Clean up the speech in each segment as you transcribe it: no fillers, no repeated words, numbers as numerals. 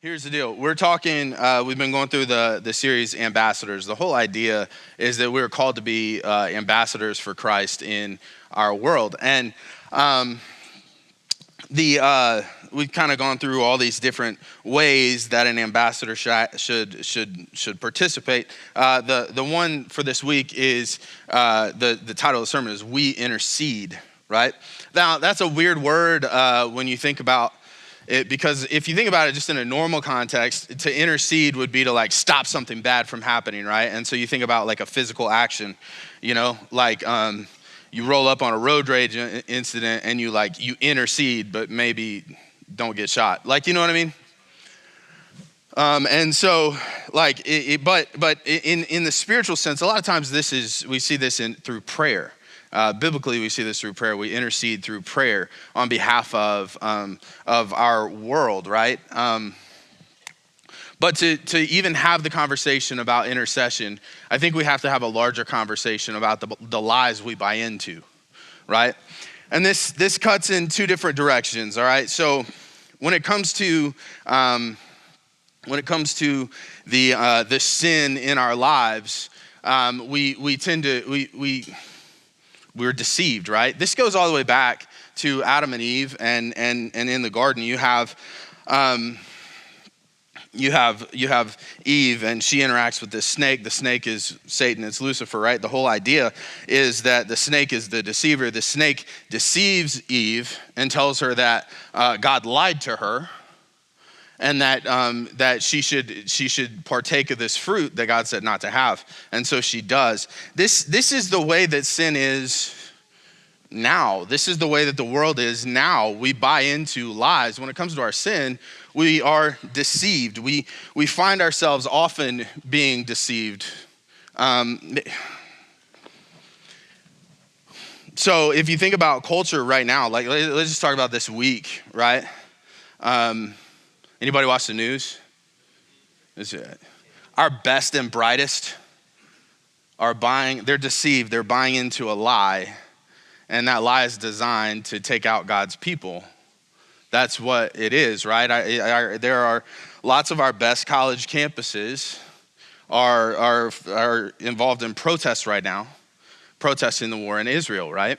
Here's the deal. We're talking, we've been going through the series Ambassadors. The whole idea is that we're called to be ambassadors for Christ in our world. And we've kind of gone through all these different ways that an ambassador should participate. The one for this week is, the title of the sermon is We Intercede, right? Now, that's a weird word when you think about it, because if you think about it just in a normal context, to intercede would be to like stop something bad from happening, right? And so you think about like a physical action, like you roll up on a road rage incident and you intercede, but maybe don't get shot. Like, you know what I mean? And so like, but in the spiritual sense, a lot of times we see this through prayer. Biblically, we see this through prayer. We intercede through prayer on behalf of our world, right? But to even have the conversation about intercession, I think we have to have a larger conversation about the lies we buy into, right? And this cuts in two different directions, all right? So when it comes to the sin in our lives, we're deceived, right? This goes all the way back to Adam and Eve, and in the garden you have Eve, and she interacts with this snake. The snake is Satan, it's Lucifer, right? The whole idea is that the snake is the deceiver. The snake deceives Eve and tells her that God lied to her, and that she should partake of this fruit that God said not to have. And so she does. This is the way that sin is now. This is the way that the world is now. We buy into lies. When it comes to our sin, we are deceived. We find ourselves often being deceived. So if you think about culture right now, like let's just talk about this week, right? Anybody watch the news? Our best and brightest they're deceived. They're buying into a lie. And that lie is designed to take out God's people. That's what it is, right? There are lots of our best college campuses are involved in protests right now, protesting the war in Israel, right?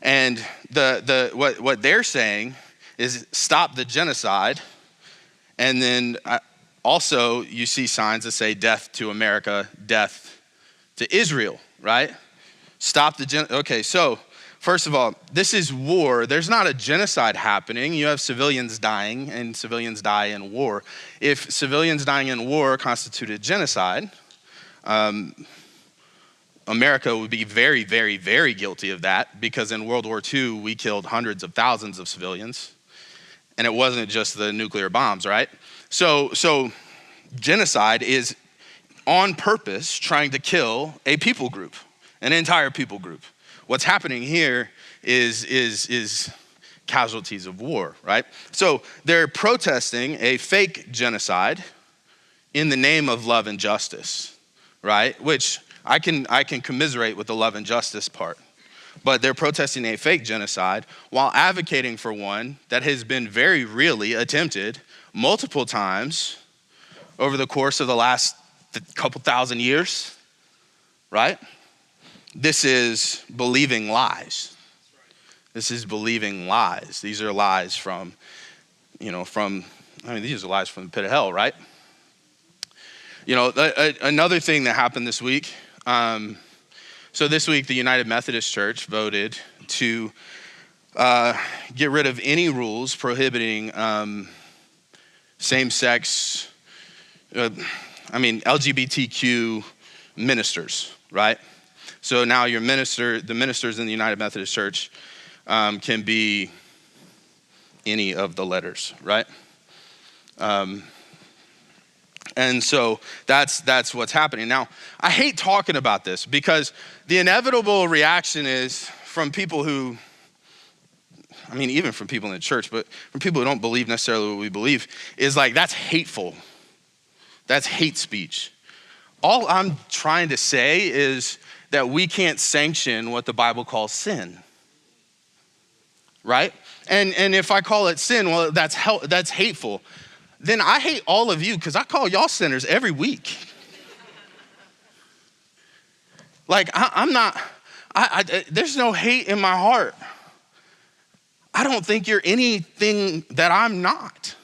And what they're saying is stop the genocide. And then also you see signs that say death to America, death to Israel, right? Okay, so first of all, this is war. There's not a genocide happening. You have civilians dying, and civilians die in war. If civilians dying in war constituted genocide, America would be very, very, very guilty of that, because in World War II, we killed hundreds of thousands of civilians. And it wasn't just the nuclear bombs, right? So genocide is on purpose trying to kill a people group, an entire people group. What's happening here is casualties of war, right? So they're protesting a fake genocide in the name of love and justice, right? Which I can commiserate with the love and justice part. But they're protesting a fake genocide while advocating for one that has been very really attempted multiple times over the course of the last couple thousand years, right? This is believing lies. This is believing lies. These are lies these are lies from the pit of hell, right? Another thing that happened this week, so this week, the United Methodist Church voted to get rid of any rules prohibiting same-sex, LGBTQ ministers, right? So now the ministers in the United Methodist Church can be any of the letters, right? And so that's what's happening. Now, I hate talking about this because the inevitable reaction is from people who, even from people in the church, but from people who don't believe necessarily what we believe, is like, that's hateful. That's hate speech. All I'm trying to say is that we can't sanction what the Bible calls sin, right? And if I call it sin, well, that's hateful. then I hate all of you because I call y'all sinners every week. Like, I'm not, there's no hate in my heart. I don't think you're anything that I'm not.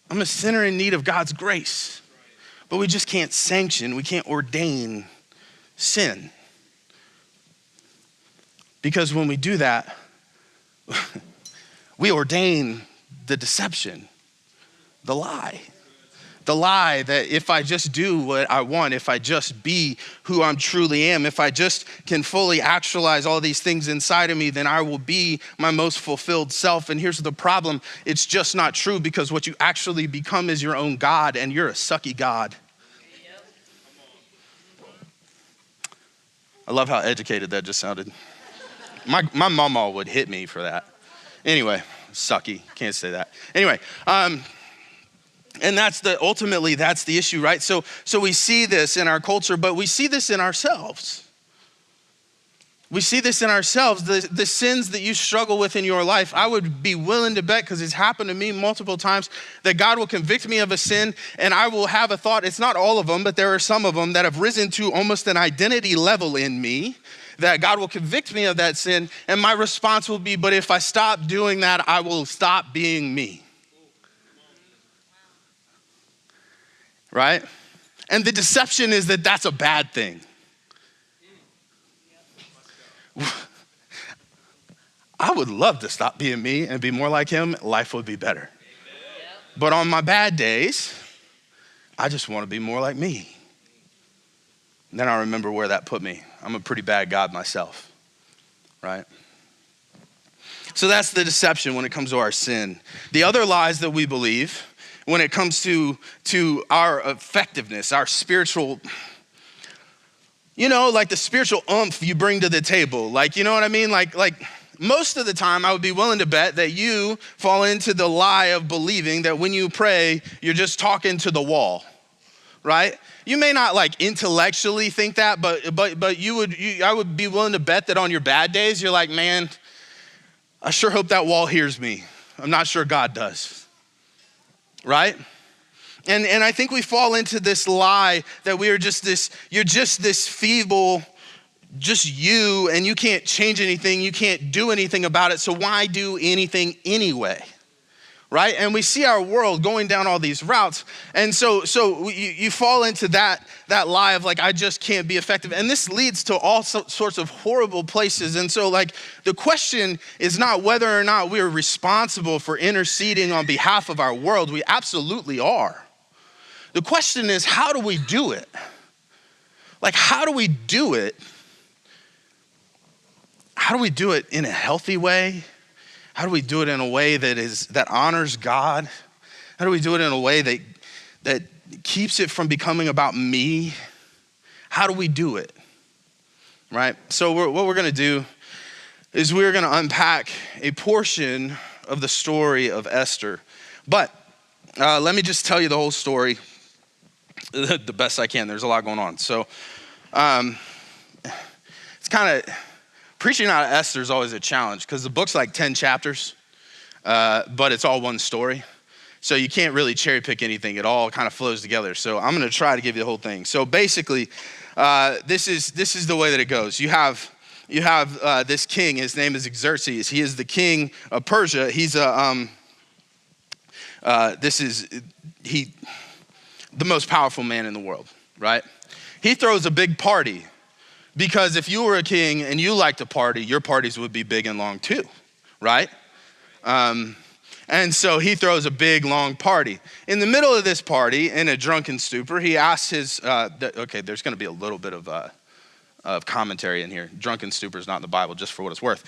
I'm a sinner in need of God's grace. But we just can't sanction, we can't ordain sin. Because when we do that, we ordain the deception, the lie. The lie that if I just do what I want, if I just be who I truly am, if I just can fully actualize all these things inside of me, then I will be my most fulfilled self. And here's the problem. It's just not true, because what you actually become is your own God, and you're a sucky God. I love how educated that just sounded. My mama would hit me for that. Anyway, sucky, can't say that. Anyway, and ultimately that's the issue, right? So we see this in our culture, but we see this in ourselves. We see this in ourselves. The sins that you struggle with in your life, I would be willing to bet, because it's happened to me multiple times, that God will convict me of a sin and I will have a thought. It's not all of them, but there are some of them that have risen to almost an identity level in me, that God will convict me of that sin. And my response will be, but if I stop doing that, I will stop being me. Right? And the deception is that that's a bad thing. I would love to stop being me and be more like him. Life would be better. But on my bad days, I just want to be more like me. And then I remember where that put me. I'm a pretty bad God myself, right? So that's the deception when it comes to our sin. The other lies that we believe when it comes to our effectiveness, our spiritual, like the spiritual oomph you bring to the table. Like, you know what I mean? Like most of the time I would be willing to bet that you fall into the lie of believing that when you pray, you're just talking to the wall, right? You may not like intellectually think that, but I would be willing to bet that on your bad days, you're like, man, I sure hope that wall hears me. I'm not sure God does. Right? And I think we fall into this lie that you're just this feeble, just you, and you can't change anything, you can't do anything about it, so why do anything anyway? Right? And we see our world going down all these routes, and so you fall into that lie of like, I just can't be effective, and this leads to all sorts of horrible places. And so like the question is not whether or not we're responsible for interceding on behalf of our world. We absolutely are. The question is, how do we do it? Like, how do we do it? How do we do it in a healthy way? How do we do it in a way that honors God? How do we do it in a way that keeps it from becoming about me? How do we do it? Right? So what we're going to do is we're going to unpack a portion of the story of Esther. But let me just tell you the whole story the best I can. There's a lot going on. So it's kind of... Preaching out of Esther is always a challenge because the book's like 10 chapters, but it's all one story. So you can't really cherry pick anything. It all kind of flows together. So I'm going to try to give you the whole thing. So basically, this is the way that it goes. You have this king. His name is Xerxes. He is the king of Persia. He's the most powerful man in the world, right? He throws a big party. Because if you were a king and you liked to party, your parties would be big and long too, right? And so he throws a big, long party. In the middle of this party, in a drunken stupor, he asks his, there's gonna be a little bit of commentary in here. Drunken stupor is not in the Bible, just for what it's worth.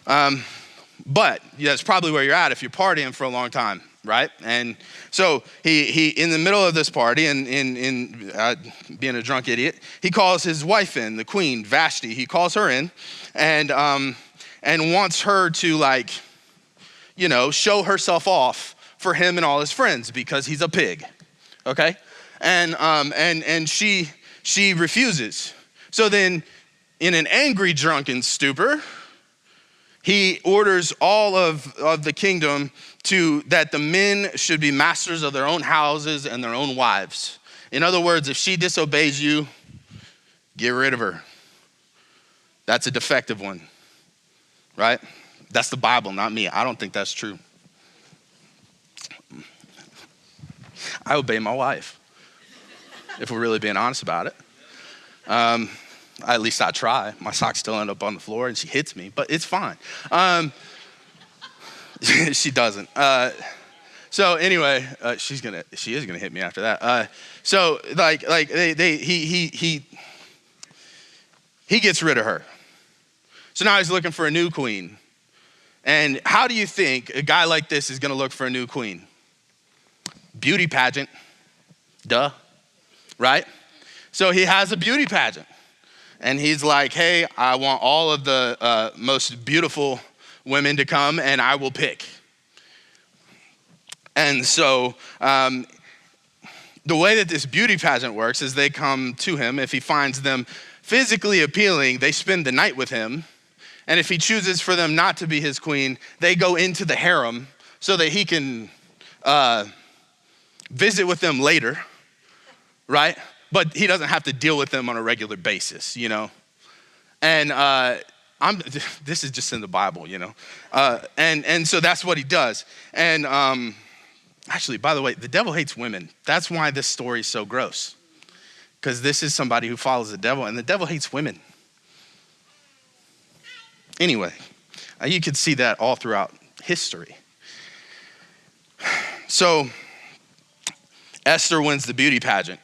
But yeah, it's probably where you're at if you're partying for a long time, right? And so he in the middle of this party, and being a drunk idiot, he calls his wife in, the queen Vashti. He calls her in, and wants her to show herself off for him and all his friends because he's a pig, okay? And she refuses. So then, in an angry drunken stupor, He orders all of the kingdom that the men should be masters of their own houses and their own wives. In other words, if she disobeys you, get rid of her. That's a defective one, right? That's the Bible, not me. I don't think that's true. I obey my wife, if we're really being honest about it. At least I try. My socks still end up on the floor and she hits me, but it's fine. She doesn't. So anyway, she is gonna hit me after that. So he gets rid of her. So now he's looking for a new queen. And how do you think a guy like this is gonna look for a new queen? Beauty pageant, duh, right? So he has a beauty pageant. And he's like, hey, I want all of the most beautiful women to come and I will pick. And so the way that this beauty pageant works is they come to him. If he finds them physically appealing, they spend the night with him. And if he chooses for them not to be his queen, they go into the harem so that he can visit with them later, right? But he doesn't have to deal with them on a regular basis, you know? And this is just in the Bible, you know? And so that's what he does. And actually, by the way, the devil hates women. That's why this story is so gross. Because this is somebody who follows the devil, and the devil hates women. Anyway, you could see that all throughout history. So Esther wins the beauty pageant.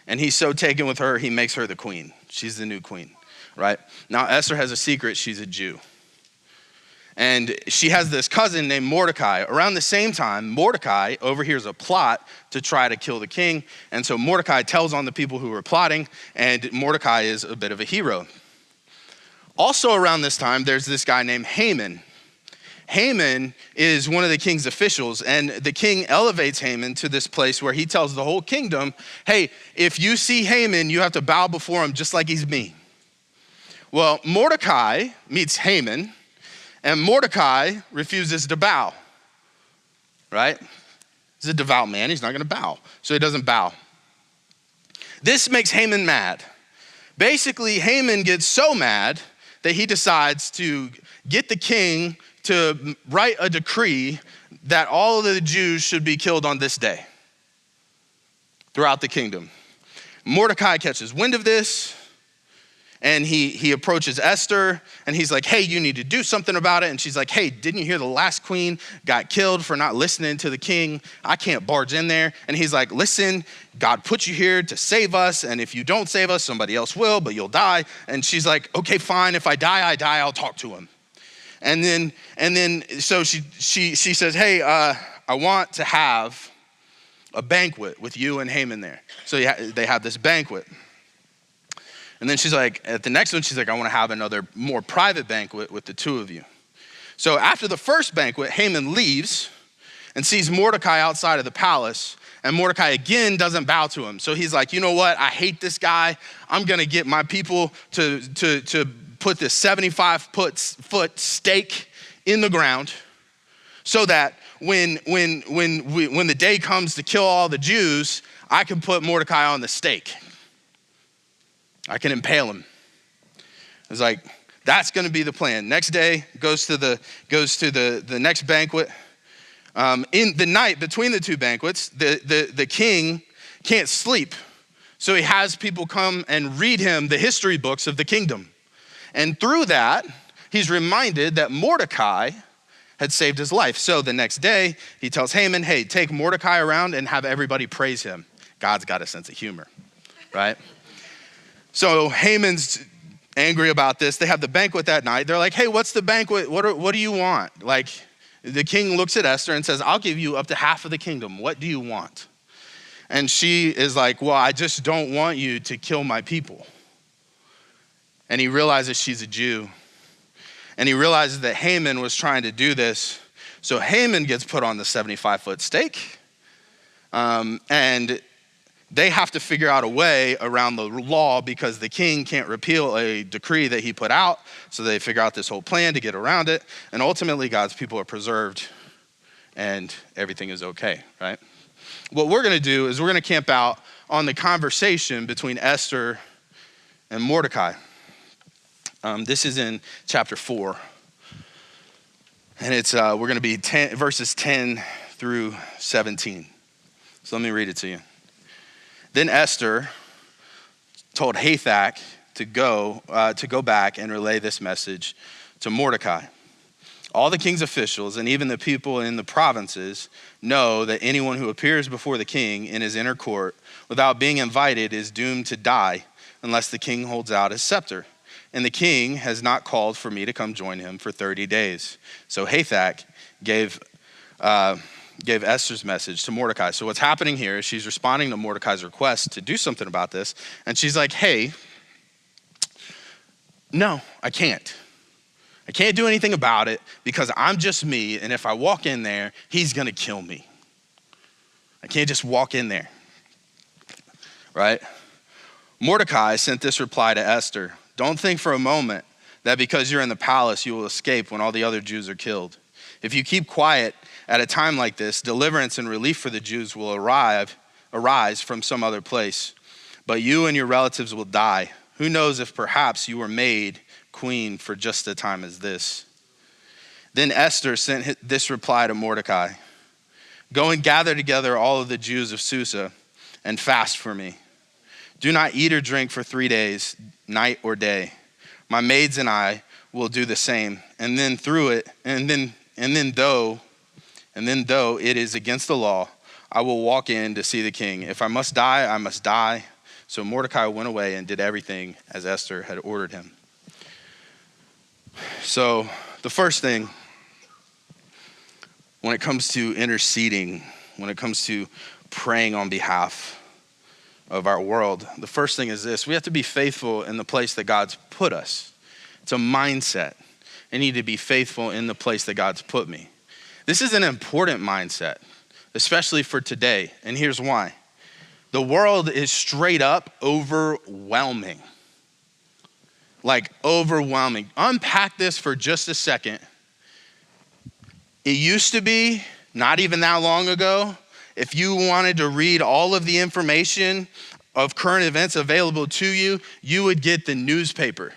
And he's so taken with her, he makes her the queen. She's the new queen, right? Now, Esther has a secret. She's a Jew. And she has this cousin named Mordecai. Around the same time, Mordecai overhears a plot to try to kill the king. And so Mordecai tells on the people who were plotting, and Mordecai is a bit of a hero. Also around this time, there's this guy named Haman. Haman is one of the king's officials, and the king elevates Haman to this place where he tells the whole kingdom, hey, if you see Haman, you have to bow before him just like he's me. Well, Mordecai meets Haman, and Mordecai refuses to bow, right? He's a devout man. He's not going to bow, so he doesn't bow. This makes Haman mad. Basically, Haman gets so mad that he decides to get the king to write a decree that all of the Jews should be killed on this day throughout the kingdom. Mordecai catches wind of this, and he approaches Esther, and he's like, hey, you need to do something about it. And she's like, hey, didn't you hear the last queen got killed for not listening to the king? I can't barge in there. And he's like, listen, God put you here to save us, and if you don't save us, somebody else will, but you'll die. And she's like, okay, fine, if I die, I'll talk to him. And then, so she says, hey, I want to have a banquet with you and Haman there. So they have this banquet. And then she's like, at the next one, she's like, I want to have another more private banquet with the two of you. So after the first banquet, Haman leaves and sees Mordecai outside of the palace. And Mordecai again doesn't bow to him. So he's like, you know what? I hate this guy. I'm going to get my people to put this 75-foot stake in the ground so that when the day comes to kill all the Jews, I can put Mordecai on the stake. I can impale him. It's like, that's going to be the plan. Next day goes to the next banquet. In the night between the two banquets, the king can't sleep. So he has people come and read him the history books of the kingdom. And through that, he's reminded that Mordecai had saved his life. So the next day, he tells Haman, hey, take Mordecai around and have everybody praise him. God's got a sense of humor, right? So Haman's angry about this. They have the banquet that night. They're like, hey, what's the banquet? What do you want? Like, the king looks at Esther and says, I'll give you up to half of the kingdom. What do you want? And she is like, well, I just don't want you to kill my people. And he realizes she's a Jew. And he realizes that Haman was trying to do this. So Haman gets put on the 75-foot stake. And they have to figure out a way around the law because the king can't repeal a decree that he put out. So they figure out this whole plan to get around it. And ultimately, God's people are preserved and everything is okay, right? What we're going to do is we're going to camp out on the conversation between Esther and Mordecai. This is in chapter 4. And it's we're going to be verses 10 through 17. So let me read it to you. Then Esther told Hathach to go back and relay this message to Mordecai. All the king's officials and even the people in the provinces know that anyone who appears before the king in his inner court without being invited is doomed to die unless the king holds out his scepter. And the king has not called for me to come join him for 30 days. So Hathach gave Esther's message to Mordecai. So what's happening here is she's responding to Mordecai's request to do something about this. And she's like, hey, no, I can't. I can't do anything about it because I'm just me. And if I walk in there, he's going to kill me. I can't just walk in there. Right? Mordecai sent this reply to Esther. Don't think for a moment that because you're in the palace, you will escape when all the other Jews are killed. If you keep quiet at a time like this, deliverance and relief for the Jews will arise from some other place. But you and your relatives will die. Who knows if perhaps you were made queen for just a time as this. Then Esther sent this reply to Mordecai. Go and gather together all of the Jews of Susa and fast for me. Do not eat or drink for 3 days, night or day. My maids and I will do the same. And then though it is against the law, I will walk in to see the king. If I must die, I must die. So Mordecai went away and did everything as Esther had ordered him. So the first thing, when it comes to interceding, when it comes to praying on behalf of our world, the first thing is this: we have to be faithful in the place that God's put us. It's a mindset. I need to be faithful in the place that God's put me. This is an important mindset, especially for today. And here's why. The world is straight up overwhelming. Like overwhelming. Unpack this for just a second. It used to be, not even that long ago, if you wanted to read all of the information of current events available to you, you would get the newspaper.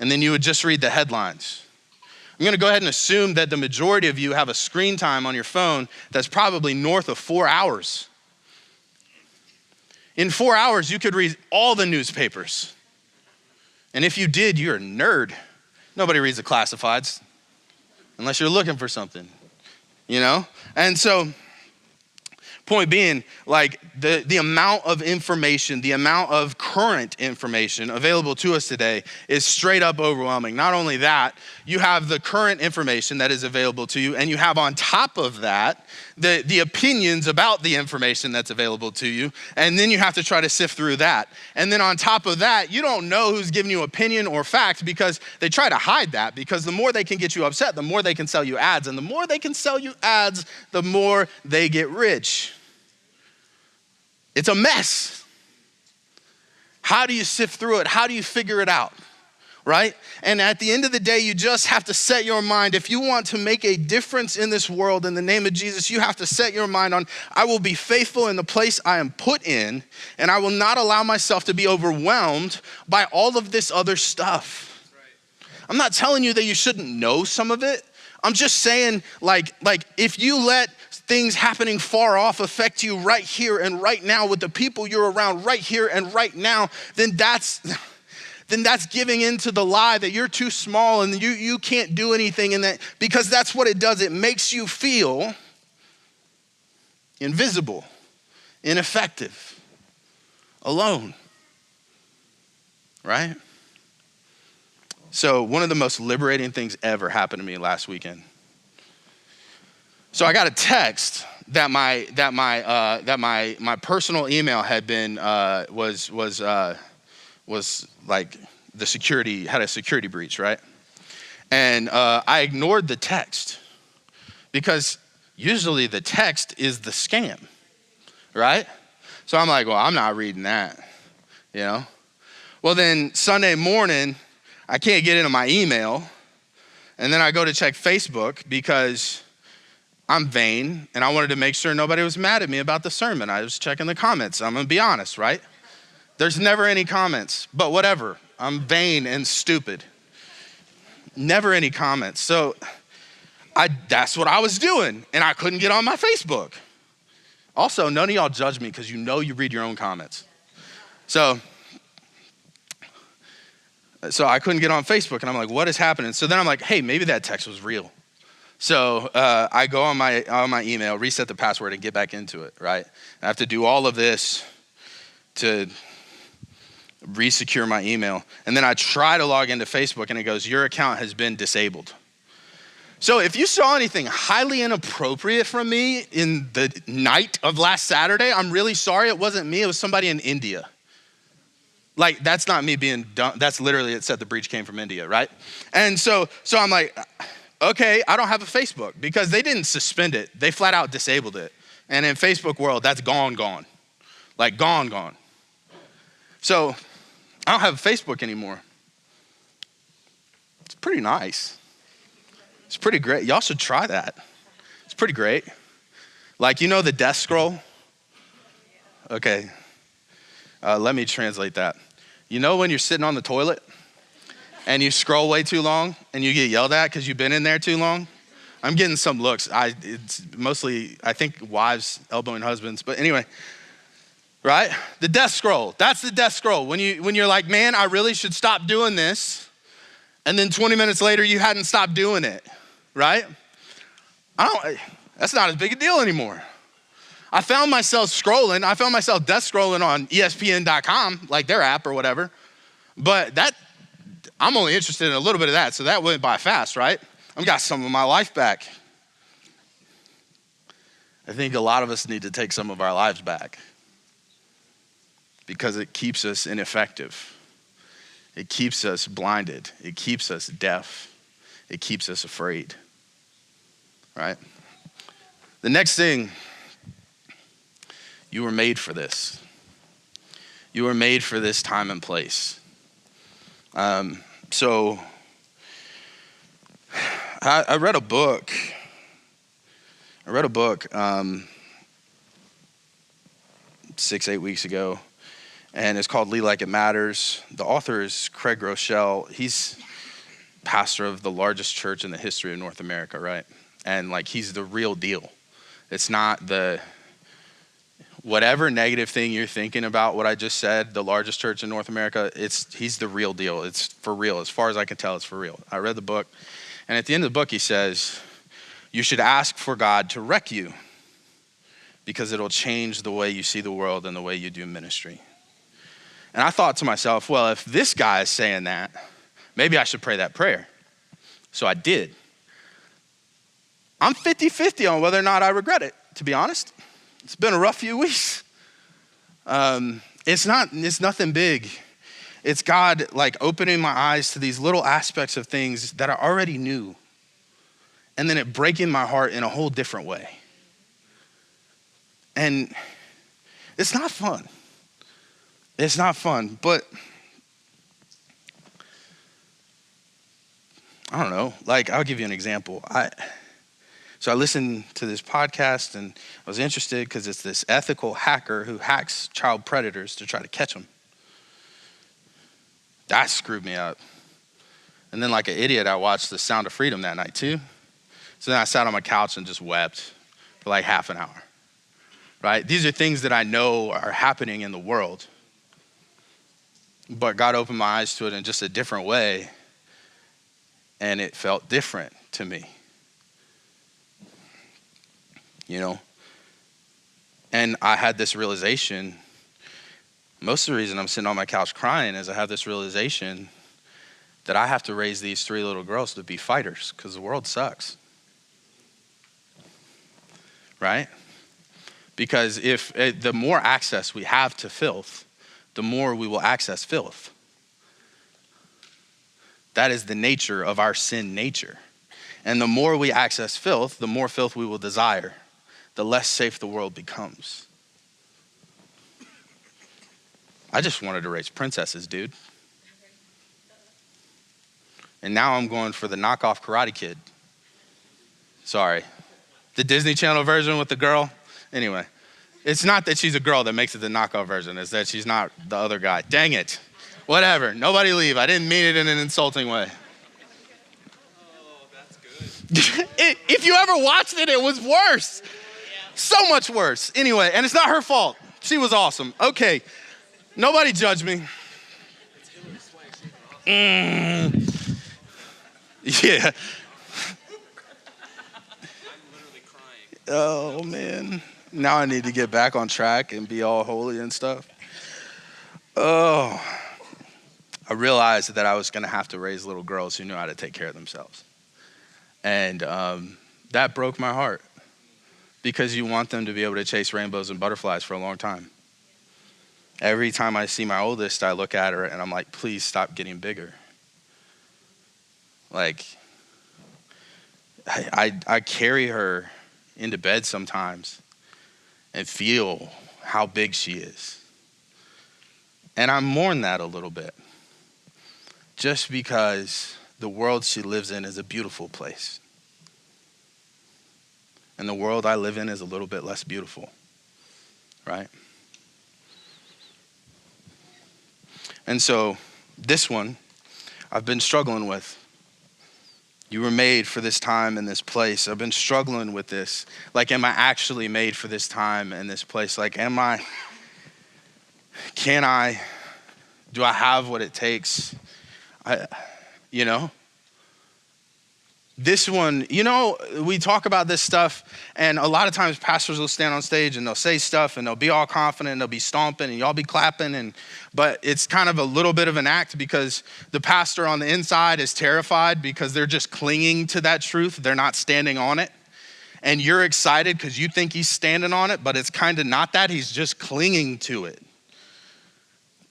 And then you would just read the headlines. I'm going to go ahead and assume that the majority of you have a screen time on your phone that's probably north of 4 hours. In 4 hours, you could read all the newspapers. And if you did, you're a nerd. Nobody reads the classifieds unless you're looking for something, you know? And so, point being, like the amount of information, the amount of current information available to us today is straight up overwhelming. Not only that, you have the current information that is available to you, and you have on top of that, the opinions about the information that's available to you, and then you have to try to sift through that. And then on top of that, you don't know who's giving you opinion or fact because they try to hide that, because the more they can get you upset, the more they can sell you ads. And the more they can sell you ads, the more they get rich. It's a mess. How do you sift through it? How do you figure it out? Right? And at the end of the day, you just have to set your mind. If you want to make a difference in this world in the name of Jesus, you have to set your mind on, I will be faithful in the place I am put in, and I will not allow myself to be overwhelmed by all of this other stuff. Right. I'm not telling you that you shouldn't know some of it. I'm just saying, like if you let things happening far off affect you right here and right now with the people you're around right here and right now, then that's giving into the lie that you're too small and you can't do anything, in that, because that's what it does. It makes you feel invisible, ineffective, alone, right? So one of the most liberating things ever happened to me last weekend. So I got a text that my personal email had been was like the security had a security breach, right? And I ignored the text because usually the text is the scam, right? So I'm like, well, I'm not reading that, you know? Well, then Sunday morning, I can't get into my email. And then I go to check Facebook because I'm vain and I wanted to make sure nobody was mad at me about the sermon. I was checking the comments. I'm gonna be honest, right? There's never any comments, but whatever. I'm vain and stupid. Never any comments. So that's what I was doing, and I couldn't get on my Facebook. Also, none of y'all judge me because you know you read your own comments. So I couldn't get on Facebook, and I'm like, what is happening? So then I'm like, hey, maybe that text was real. So I go on my email, reset the password, and get back into it, right? I have to do all of this to re-secure my email. And then I try to log into Facebook, and it goes, your account has been disabled. So if you saw anything highly inappropriate from me in the night of last Saturday, I'm really sorry. It wasn't me. It was somebody in India. Like, that's not me being dumb. That's literally, it said the breach came from India, right? And so I'm like, okay, I don't have a Facebook because they didn't suspend it. They flat out disabled it. And in Facebook world, that's gone. Like gone. So I don't have a Facebook anymore. It's pretty nice. It's pretty great. Y'all should try that. It's pretty great. Like, you know the death scroll? Okay. Let me translate that. You know when you're sitting on the toilet and you scroll way too long and you get yelled at because you've been in there too long? I'm getting some looks. It's mostly, I think, wives elbowing husbands. But anyway, right? The death scroll. That's the death scroll. When you're like, man, I really should stop doing this. And then 20 minutes later, you hadn't stopped doing it, right? That's not as big a deal anymore. I found myself death scrolling on ESPN.com, like their app or whatever. But I'm only interested in a little bit of that, so that went by fast, right? I've got some of my life back. I think a lot of us need to take some of our lives back because it keeps us ineffective. It keeps us blinded. It keeps us deaf. It keeps us afraid, right? The next thing, you were made for this. You were made for this time and place. So I read a book. 6-8 weeks ago, and it's called Lead Like It Matters. The author is Craig Rochelle. He's pastor of the largest church in the history of North America, right? And like, he's the real deal. It's not whatever negative thing you're thinking about what I just said, the largest church in North America, he's the real deal. It's for real. As far as I can tell, it's for real. I read the book, and at the end of the book, he says, you should ask for God to wreck you because it'll change the way you see the world and the way you do ministry. And I thought to myself, well, if this guy is saying that, maybe I should pray that prayer. So I did. I'm 50-50 on whether or not I regret it, to be honest. It's been a rough few weeks. It's nothing big. It's God like opening my eyes to these little aspects of things that I already knew, and then it breaking my heart in a whole different way. And it's not fun. It's not fun, but I don't know. Like, I'll give you an example. So I listened to this podcast and I was interested because it's this ethical hacker who hacks child predators to try to catch them. That screwed me up. And then like an idiot, I watched The Sound of Freedom that night too. So then I sat on my couch and just wept for like half an hour, right? These are things that I know are happening in the world, but God opened my eyes to it in just a different way, and it felt different to me. You know? And I had this realization. Most of the reason I'm sitting on my couch crying is I have this realization that I have to raise these 3 little girls to be fighters because the world sucks. Right? Because if the more access we have to filth, the more we will access filth. That is the nature of our sin nature. And the more we access filth, the more filth we will desire, the less safe the world becomes. I just wanted to raise princesses, dude. And now I'm going for the knockoff Karate Kid. Sorry. The Disney Channel version with the girl. Anyway, it's not that she's a girl that makes it the knockoff version. It's that she's not the other guy. Dang it. Whatever. Nobody leave. I didn't mean it in an insulting way. Oh, that's good. If you ever watched it, it was worse. So much worse. Anyway, and it's not her fault. She was awesome. Okay. Nobody judge me. Yeah. I'm literally crying. Oh, man. Now I need to get back on track and be all holy and stuff. Oh. I realized that I was going to have to raise little girls who knew how to take care of themselves. And that broke my heart because you want them to be able to chase rainbows and butterflies for a long time. Every time I see my oldest, I look at her and I'm like, please stop getting bigger. Like, I carry her into bed sometimes and feel how big she is. And I mourn that a little bit. Just because the world she lives in is a beautiful place. And the world I live in is a little bit less beautiful, right? And so this one I've been struggling with. You were made for this time and this place. I've been struggling with this. Like, am I actually made for this time and this place? Like, do I have what it takes? This one, we talk about this stuff, and a lot of times pastors will stand on stage and they'll say stuff and they'll be all confident and they'll be stomping and y'all be clapping, but it's kind of a little bit of an act because the pastor on the inside is terrified because they're just clinging to that truth. They're not standing on it. And you're excited because you think he's standing on it, but it's kind of not that. He's just clinging to it.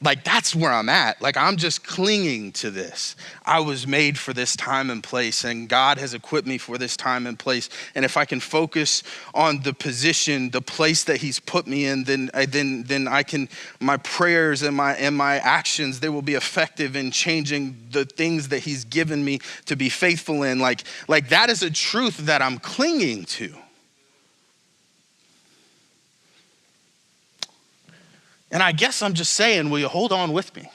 Like, that's where I'm at. Like, I'm just clinging to this. I was made for this time and place, and God has equipped me for this time and place. And if I can focus on the position, the place that he's put me in, then I can, my prayers and my actions, they will be effective in changing the things that he's given me to be faithful in. Like that is a truth that I'm clinging to. And I guess I'm just saying, will you hold on with me?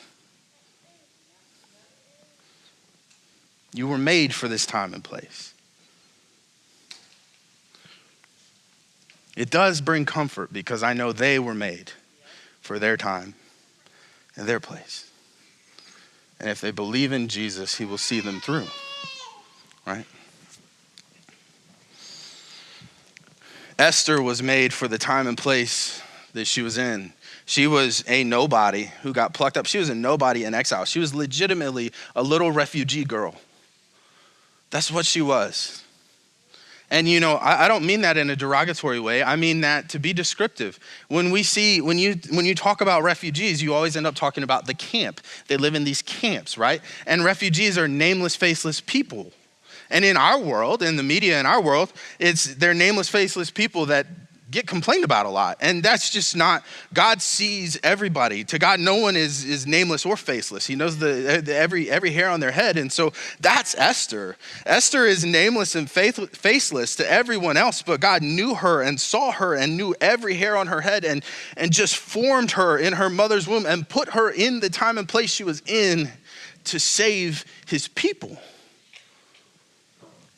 You were made for this time and place. It does bring comfort because I know they were made for their time and their place. And if they believe in Jesus, he will see them through, right? Esther was made for the time and place that she was in. She was a nobody who got plucked up. She was a nobody in exile. She was legitimately a little refugee girl. That's what she was. And I don't mean that in a derogatory way. I mean that to be descriptive. When you talk about refugees, you always end up talking about the camp. They live in these camps, right? And refugees are nameless, faceless people. And in our world, in the media in our world, they're nameless, faceless people that get complained about a lot. And that's just not, God sees everybody. To God, no one is nameless or faceless. He knows every hair on their head. And so that's Esther. Esther is nameless and faceless to everyone else, but God knew her and saw her and knew every hair on her head and just formed her in her mother's womb and put her in the time and place she was in to save his people.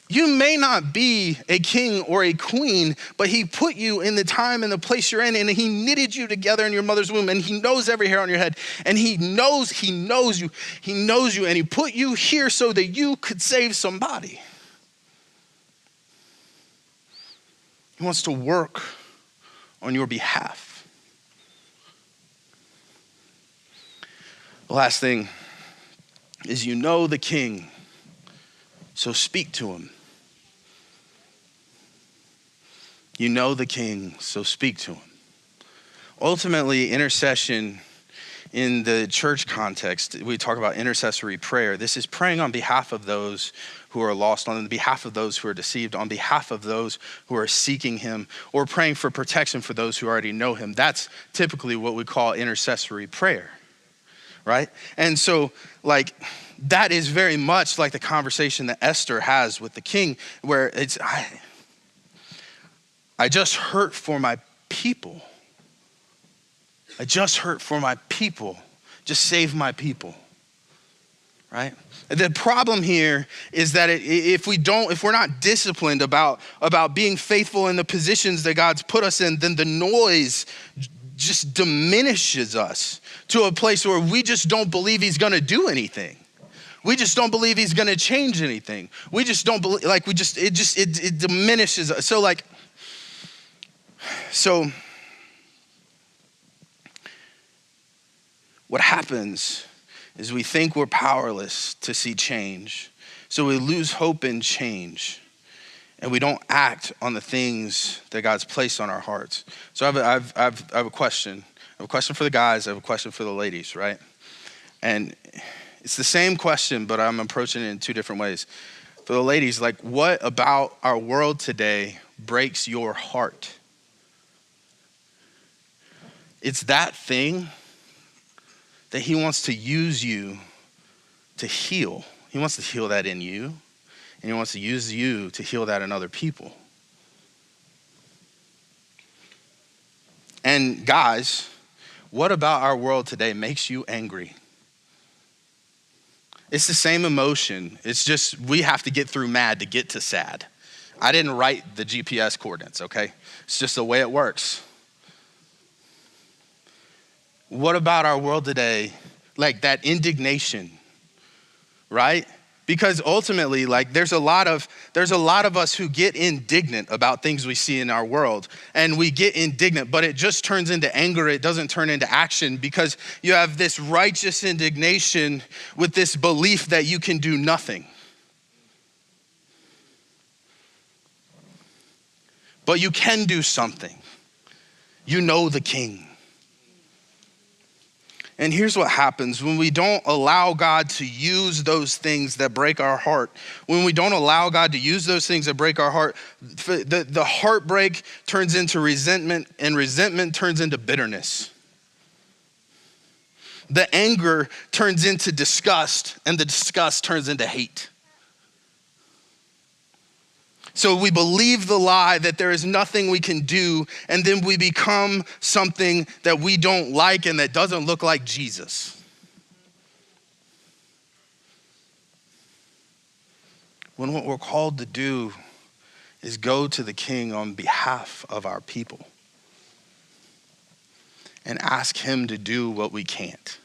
You may not be a king or a queen, but he put you in the time and the place you're in, and he knitted you together in your mother's womb, and he knows every hair on your head, and he knows you, and he put you here so that you could save somebody. He wants to work on your behalf. The last thing is, you know the king, so speak to him. You know the king, so speak to him. Ultimately, intercession in the church context, we talk about intercessory prayer. This is praying on behalf of those who are lost, on behalf of those who are deceived, on behalf of those who are seeking him, or praying for protection for those who already know him. That's typically what we call intercessory prayer. right? And so like, that is very much like the conversation that Esther has with the king, where it's, I just hurt for my people. I just hurt for my people. Just save my people, right? The problem here is that if we're not disciplined about being faithful in the positions that God's put us in, then the noise just diminishes us to a place where we just don't believe he's gonna do anything. We just don't believe he's gonna change anything. We just don't believe, like it diminishes us. So what happens is we think we're powerless to see change. So we lose hope in change, and we don't act on the things that God's placed on our hearts. So I have a question. I have a question for the guys. I have a question for the ladies, right? And it's the same question, but I'm approaching it in two different ways. For the ladies, like, what about our world today breaks your heart? It's that thing that he wants to use you to heal. He wants to heal that in you, and he wants to use you to heal that in other people. And guys, what about our world today makes you angry? It's the same emotion. It's just we have to get through mad to get to sad. I didn't write the GPS coordinates, okay? It's just the way it works. What about our world today? Like that indignation, right? Because ultimately, like there's a lot of us who get indignant about things we see in our world, and we get indignant, but it just turns into anger. It doesn't turn into action, because you have this righteous indignation with this belief that you can do nothing. But you can do something. You know the King. And here's what happens when we don't allow God to use those things that break our heart. When we don't allow God to use those things that break our heart, the heartbreak turns into resentment, and resentment turns into bitterness. The anger turns into disgust, and the disgust turns into hate. So we believe the lie that there is nothing we can do, and then we become something that we don't like and that doesn't look like Jesus. When what we're called to do is go to the King on behalf of our people and ask him to do what we can't.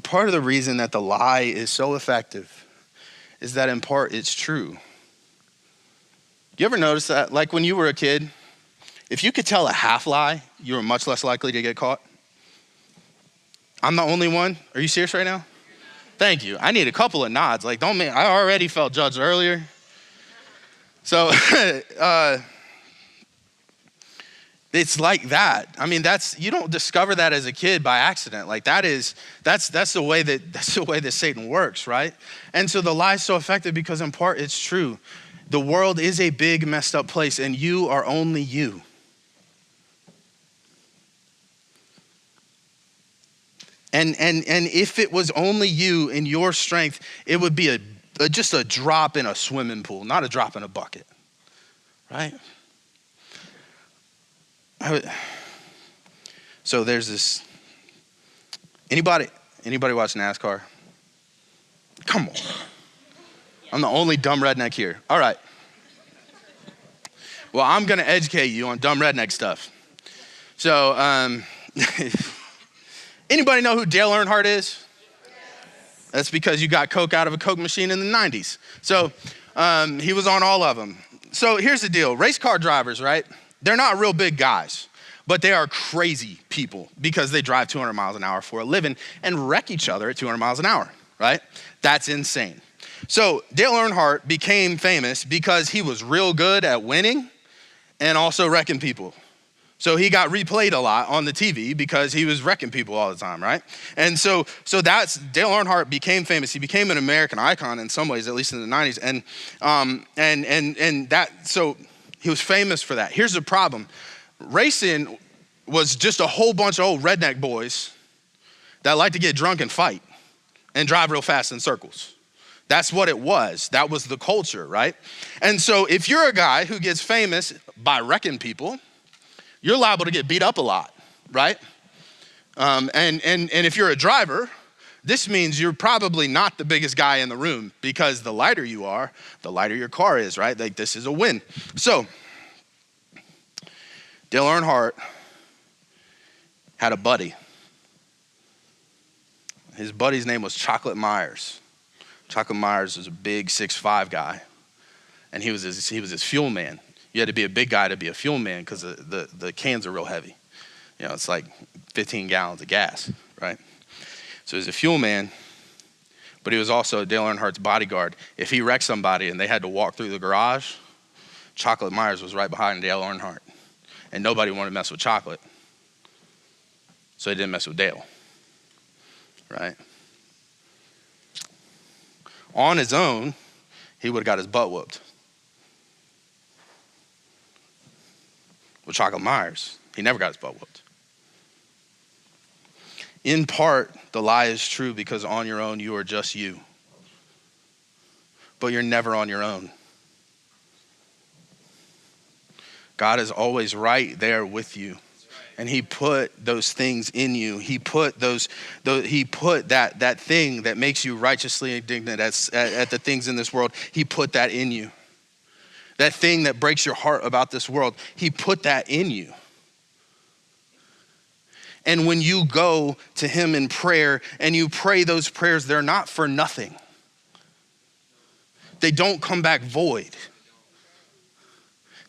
Part of the reason that the lie is so effective is that in part it's true. You ever notice that? Like when you were a kid, if you could tell a half lie, you were much less likely to get caught. I'm the only one. Are you serious right now? Thank you. I need a couple of nods. Like, I already felt judged earlier. So it's like that. I mean, you don't discover that as a kid by accident. Like that's the way that Satan works, right? And so the lie is so effective because in part it's true. The world is a big messed up place, and you are only you. And if it was only you in your strength, it would be just a drop in a swimming pool, not a drop in a bucket, right? So there's this. Anybody watch NASCAR? Come on. I'm the only dumb redneck here. All right. Well, I'm going to educate you on dumb redneck stuff. So, anybody know who Dale Earnhardt is? Yes. That's because you got Coke out of a Coke machine in the 90s. So, he was on all of them. So here's the deal. Race car drivers, right? They're not real big guys, but they are crazy people because they drive 200 miles an hour for a living and wreck each other at 200 miles an hour, right? That's insane. So Dale Earnhardt became famous because he was real good at winning and also wrecking people. So he got replayed a lot on the TV because he was wrecking people all the time, right? And so that's Dale Earnhardt became famous. He became an American icon in some ways, at least in the 90s. So he was famous for that. Here's the problem. Racing was just a whole bunch of old redneck boys that like to get drunk and fight and drive real fast in circles. That's what it was. That was the culture, right? And so if you're a guy who gets famous by wrecking people, you're liable to get beat up a lot, right? And if you're a driver, this means you're probably not the biggest guy in the room, because the lighter you are, the lighter your car is, right? Like, this is a win. So Dale Earnhardt had a buddy. His buddy's name was Chocolate Myers. Chocolate Myers was a big 6'5" guy, and he was his fuel man. You had to be a big guy to be a fuel man because the cans are real heavy. You know, it's like 15 gallons of gas, right? So he was a fuel man, but he was also Dale Earnhardt's bodyguard. If he wrecked somebody and they had to walk through the garage, Chocolate Myers was right behind Dale Earnhardt, and nobody wanted to mess with Chocolate, so they didn't mess with Dale, right? On his own, he would have got his butt whooped. With Chocolate Myers, he never got his butt whooped. In part, the lie is true because on your own, you are just you. But you're never on your own. God is always right there with you. And he put those things in you. He put that thing that makes you righteously indignant at the things in this world. He put that in you. That thing that breaks your heart about this world, he put that in you. And when you go to him in prayer and you pray those prayers, they're not for nothing. They don't come back void.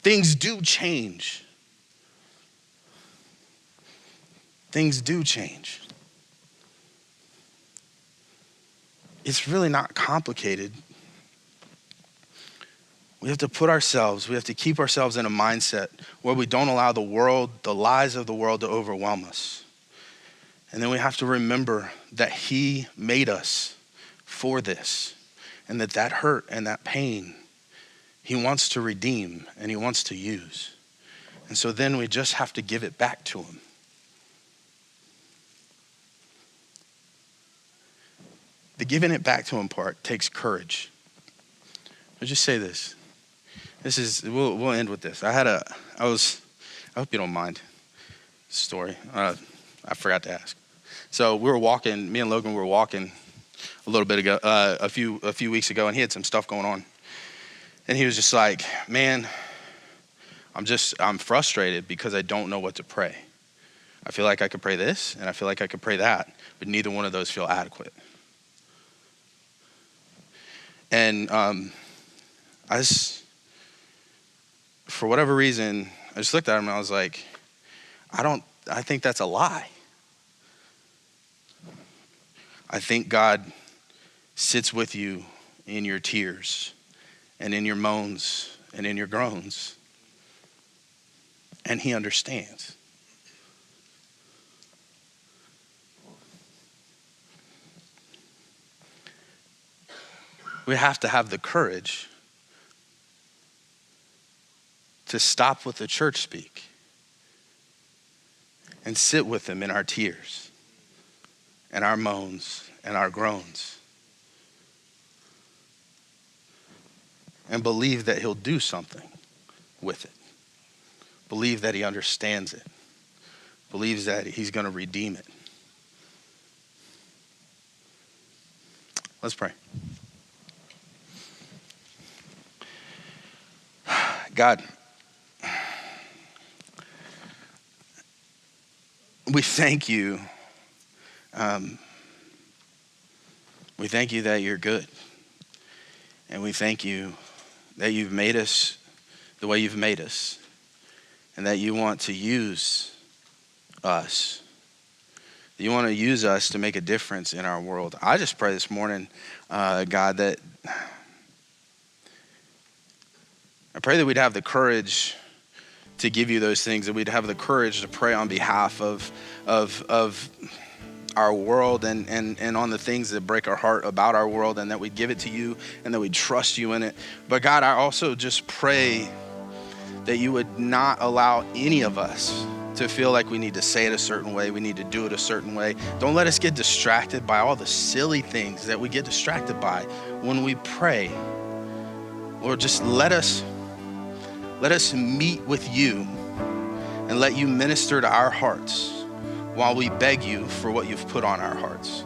Things do change. Things do change. It's really not complicated. We have to we have to keep ourselves in a mindset where we don't allow the world, the lies of the world, to overwhelm us. And then we have to remember that he made us for this, and that hurt and that pain, he wants to redeem and he wants to use. And so then we just have to give it back to him. The giving it back to him part takes courage. I'll just say this. We'll end with this. I hope you don't mind story. I forgot to ask. So we were walking, me and Logan were walking a little bit ago, a few weeks ago, and he had some stuff going on. And he was just like, man, I'm frustrated because I don't know what to pray. I feel like I could pray this, and I feel like I could pray that, but neither one of those feel adequate. And for whatever reason, I just looked at him and I was like, I think that's a lie. I think God sits with you in your tears and in your moans and in your groans, and he understands. We have to have the courage to stop with the church speak and sit with him in our tears and our moans and our groans, and believe that he'll do something with it. Believe that he understands it. Believes that he's going to redeem it. Let's pray. God, we thank you. We thank you that you're good. And we thank you that you've made us the way you've made us, and that you want to use us. You want to use us to make a difference in our world. I just pray this morning, God, that I pray that we'd have the courage to give you those things, that we'd have the courage to pray on behalf of our world and on the things that break our heart about our world, and that we'd give it to you and that we'd trust you in it. But God, I also just pray that you would not allow any of us to feel like we need to say it a certain way, we need to do it a certain way. Don't let us get distracted by all the silly things that we get distracted by when we pray. Lord, just let us meet with you and let you minister to our hearts while we beg you for what you've put on our hearts.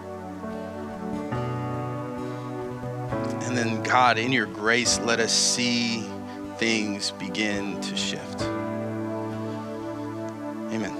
And then, God, in your grace, let us see things begin to shift. Amen.